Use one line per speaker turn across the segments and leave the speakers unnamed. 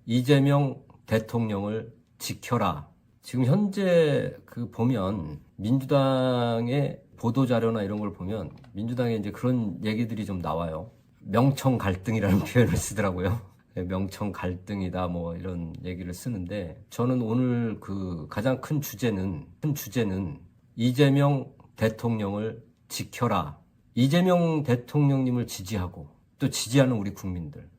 이재명 대통령을 지켜라. 지금 현재 보면 민주당의 보도자료나 이런 걸 보면 민주당에 이제 그런 얘기들이 좀 나와요. 명청 갈등이라는 표현을 쓰더라고요. 명청 갈등이다 뭐 이런 얘기를 쓰는데 저는 오늘 가장 큰 주제는 이재명 대통령을 지켜라. 이재명 대통령님을 지지하고 또 지지하는 우리 국민들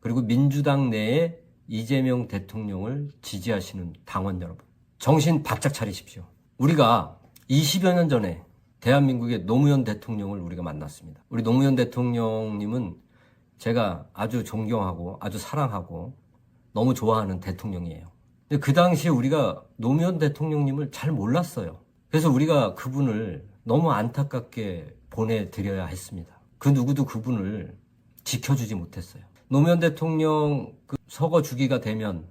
그리고 민주당 내에 이재명 대통령을 지지하시는 당원 여러분 정신 바짝 차리십시오. 우리가 20여 년 전에 대한민국의 노무현 대통령을 우리가 만났습니다. 우리 노무현 대통령님은 제가 아주 존경하고 아주 사랑하고 너무 좋아하는 대통령이에요. 근데 그 당시에 우리가 노무현 대통령님을 잘 몰랐어요. 그래서 우리가 그분을 너무 안타깝게 보내드려야 했습니다. 그 누구도 그분을 지켜주지 못했어요. 노무현 대통령 서거 주기가 되면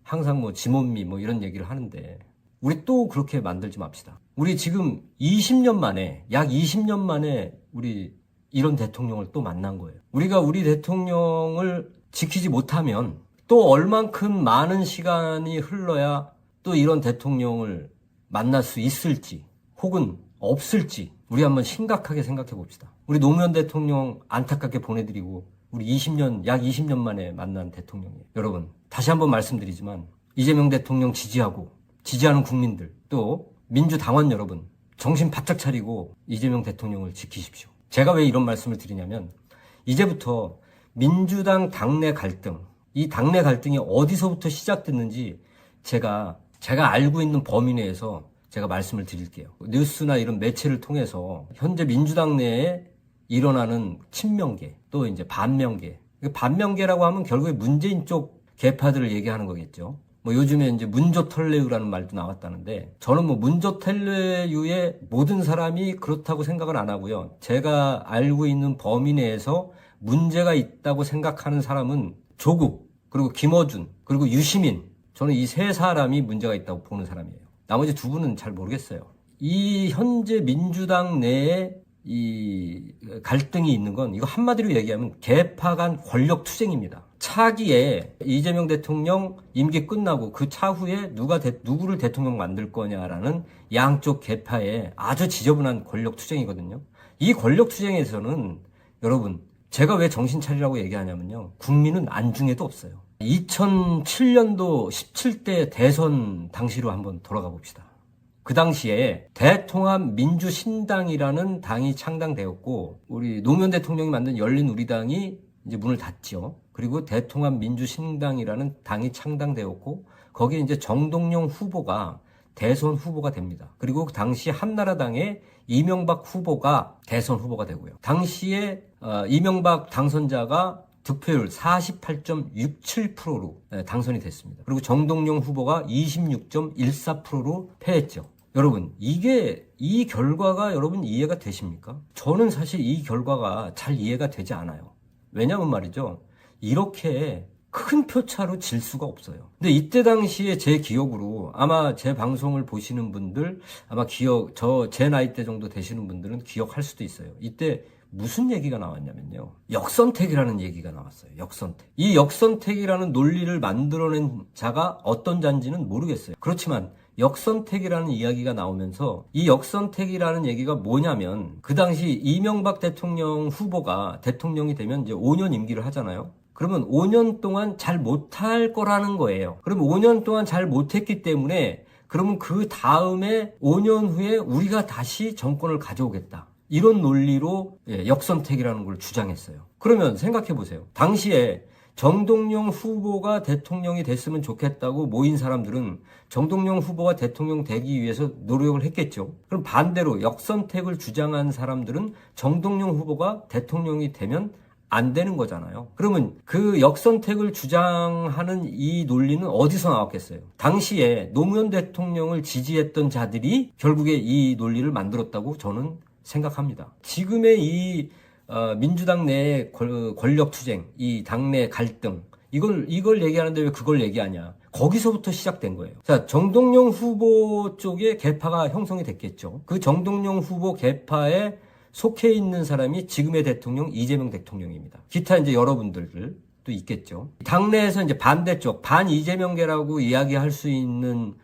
항상 뭐 지몬미 뭐 이런 얘기를 하는데 우리 또 그렇게 만들지 맙시다. 우리 지금 20년 만에 약 20년 만에 우리 이런 대통령을 또 만난 거예요. 우리가 우리 대통령을 지키지 못하면 또 얼만큼 많은 시간이 흘러야 또 이런 대통령을 만날 수 있을지 혹은 없을지 우리 한번 심각하게 생각해 봅시다. 우리 노무현 대통령 안타깝게 보내드리고 우리 약 20년 만에 만난 대통령이에요. 여러분 다시 한번 말씀드리지만 이재명 대통령 지지하는 국민들 또 민주당원 여러분 정신 바짝 차리고 이재명 대통령을 지키십시오. 제가 왜 이런 말씀을 드리냐면 이제부터 민주당 당내 갈등 이 당내 갈등이 어디서부터 시작됐는지 제가 알고 있는 범위 내에서 제가 말씀을 드릴게요. 뉴스나 이런 매체를 통해서 현재 민주당 내에 일어나는 친명계 또 이제 반명계 반명계라고 하면 결국에 문재인 쪽 계파들을 얘기하는 거겠죠. 뭐 요즘에 이제 문조털레유라는 말도 나왔다는데 저는 뭐 문조털레유의 모든 사람이 그렇다고 생각은 안 하고요. 제가 알고 있는 범위 내에서 문제가 있다고 생각하는 사람은 조국 그리고 김어준 그리고 유시민 저는 이 세 사람이 문제가 있다고 보는 사람이에요. 나머지 두 분은 잘 모르겠어요. 이 현재 민주당 내에 이 갈등이 있는 건 이거 한마디로 얘기하면 계파 간 권력 투쟁입니다. 차기에 이재명 대통령 임기 끝나고 그 차후에 누구를 대통령 만들 거냐라는 양쪽 계파의 아주 지저분한 권력 투쟁이거든요. 이 권력 투쟁에서는 여러분 제가 왜 정신 차리라고 얘기하냐면요. 국민은 안중에도 없어요. 2007년도 17대 대선 당시로 한번 돌아가 봅시다. 그 당시에 대통합민주신당이라는 당이 창당되었고 우리 노무현 대통령이 만든 열린우리당이 이제 문을 닫죠. 그리고 대통합민주신당이라는 당이 창당되었고 거기에 이제 정동영 후보가 대선 후보가 됩니다. 그리고 당시 한나라당의 이명박 후보가 대선 후보가 되고요. 당시에 이명박 당선자가 득표율 48.67%로 당선이 됐습니다. 그리고 정동영 후보가 26.14%로 패했죠. 여러분 이 결과가 여러분 이해가 되십니까? 저는 사실 이 결과가 잘 이해가 되지 않아요. 왜냐면 말이죠. 이렇게 큰 표차로 질 수가 없어요. 근데 이때 당시에 제 기억으로 아마 제 방송을 보시는 분들 아마 제 나이대 정도 되시는 분들은 기억할 수도 있어요. 이때 무슨 얘기가 나왔냐면요. 역선택이라는 얘기가 나왔어요. 역선택. 이 역선택이라는 논리를 만들어낸 자가 어떤 자인지는 모르겠어요. 그렇지만 역선택이라는 이야기가 나오면서 이 역선택이라는 얘기가 뭐냐면 그 당시 이명박 대통령 후보가 대통령이 되면 이제 5년 임기를 하잖아요. 그러면 5년 동안 잘 못할 거라는 거예요. 그러면 5년 동안 잘 못했기 때문에 그러면 그 다음에 5년 후에 우리가 다시 정권을 가져오겠다. 이런 논리로 역선택이라는 걸 주장했어요. 그러면 생각해 보세요. 당시에 정동영 후보가 대통령이 됐으면 좋겠다고 모인 사람들은 정동영 후보가 대통령 되기 위해서 노력을 했겠죠. 그럼 반대로 역선택을 주장한 사람들은 정동영 후보가 대통령이 되면 안 되는 거잖아요. 그러면 그 역선택을 주장하는 이 논리는 어디서 나왔겠어요? 당시에 노무현 대통령을 지지했던 자들이 결국에 이 논리를 만들었다고 저는 생각합니다. 지금의 이 민주당 내의 권력 투쟁, 이 당내 갈등, 이걸 얘기하는데 왜 그걸 얘기하냐? 거기서부터 시작된 거예요. 자, 정동영 후보 쪽에 계파가 형성이 됐겠죠. 그 정동영 후보 계파에 속해 있는 사람이 지금의 대통령 이재명 대통령입니다. 기타 이제 여러분들 또 있겠죠. 당내에서 이제 반대쪽, 반 이재명계라고 이야기할 수 있는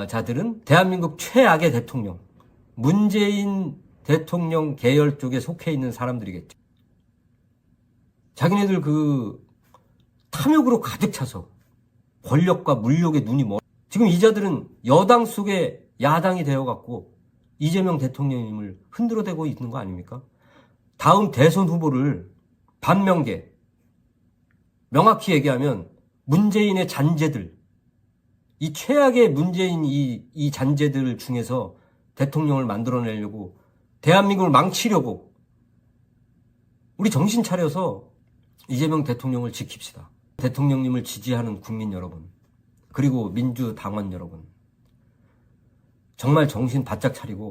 자들은 대한민국 최악의 대통령, 문재인 대통령 계열 쪽에 속해 있는 사람들이겠죠. 자기네들 그 탐욕으로 가득 차서 권력과 물욕에 눈이 멀어. 지금 이 자들은 여당 속에 야당이 되어갖고 이재명 대통령님을 흔들어대고 있는 거 아닙니까? 다음 대선 후보를 반명계, 명확히 얘기하면 문재인의 잔재들, 이 최악의 문재인 이 잔재들 중에서 대통령을 만들어내려고, 대한민국을 망치려고, 우리 정신 차려서 이재명 대통령을 지킵시다. 대통령님을 지지하는 국민 여러분, 그리고 민주당원 여러분, 정말 정신 바짝 차리고